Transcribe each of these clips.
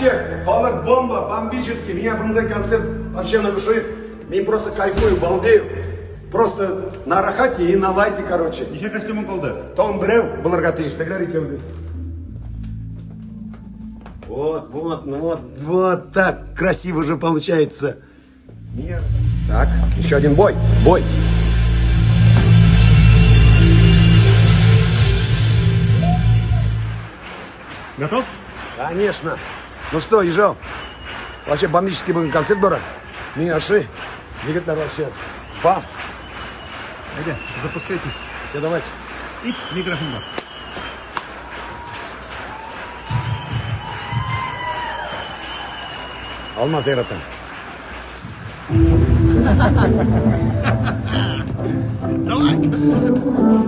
Вообще, халык бомба, бомбический. Меня bunday концерт вообще на душе. Мен просто кайфую, балдею. Просто на рахате и на лайте, короче. Неше костюмың қалды? Том біреу, бұларға тиіштігілер екеуді. Вот так красиво же получается. Нет. Так, еще один бой. Готов? Конечно. Ну что, Ежов, вообще бомбический был концерт, Бора. Миаши, двигатель вообще. Бам. Haydi, запускайтесь. Все, давайте. И микрофон бар. Алмаз Эйрапен. Давай.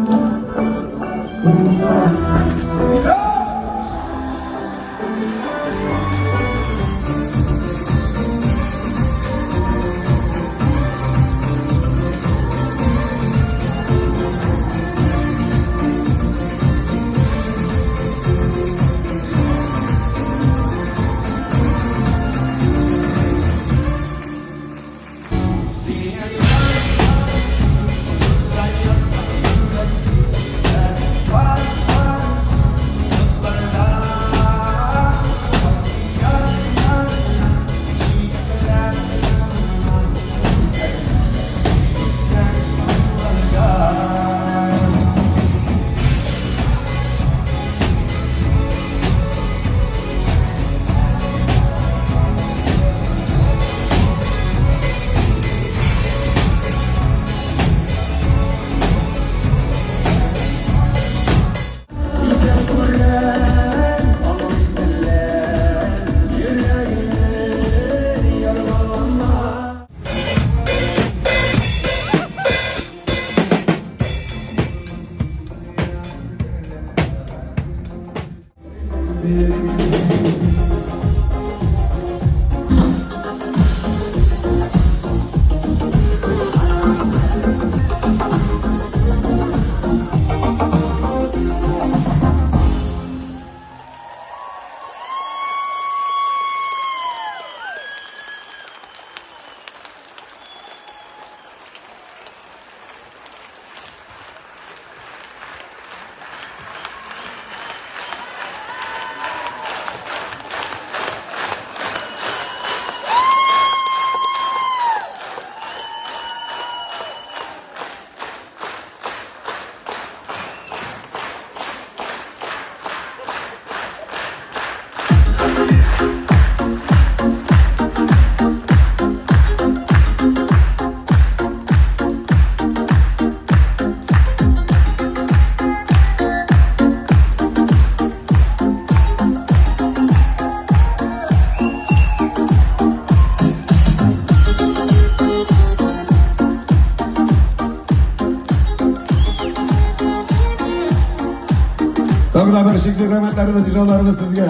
Tog'da bir shikli rahmatlarimiz, ijodlarimiz sizga.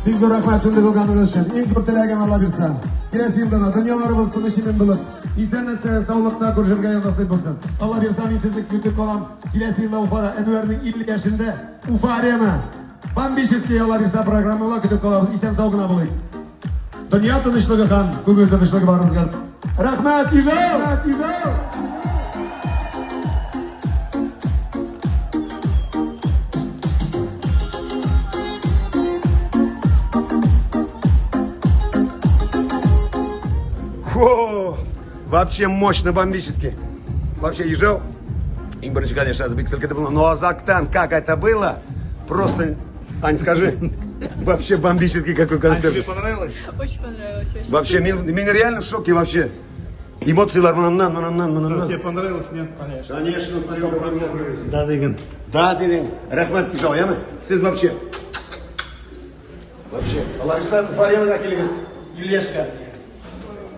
Biz de rahmat shunday bo'lganingiz uchun. Eng ko'p tilagim Alloh bersin. Kelasi yilda dunyolarimiz tinchlik bo'lib, esenlikda, sog'likda ko'rishga nasib bo'lsin. Alloh bersa, men sizni kutib qolaman. Kelasi yilda Ufada Anvarning 50 yoshida Ufa Arena Bambishskiy Alloh bersa programmalar kutib qolamiz. Esen sog'ina bo'ling. Dunyo tinchligi ham, ko'ngil tinchligi barimizga. Rahmat, ijod. Вообще мощно, бомбически. Вообще, Ежов, и Борыч, конечно, Азбексель, это было. Но Азактан, как это было? Просто, Ань, скажи. Вообще бомбический какой концерт. Тебе понравилось? Очень понравилось. Вообще, меня реально в шоке вообще. Эмоции, Что, тебе понравилось, нет? Конечно. Конечно, Да, Дыгин. Да, Дыгин. Рахмат, Ежов, я сіз вообще. Вообще. Аллах, Уфарема, как Ильяшка.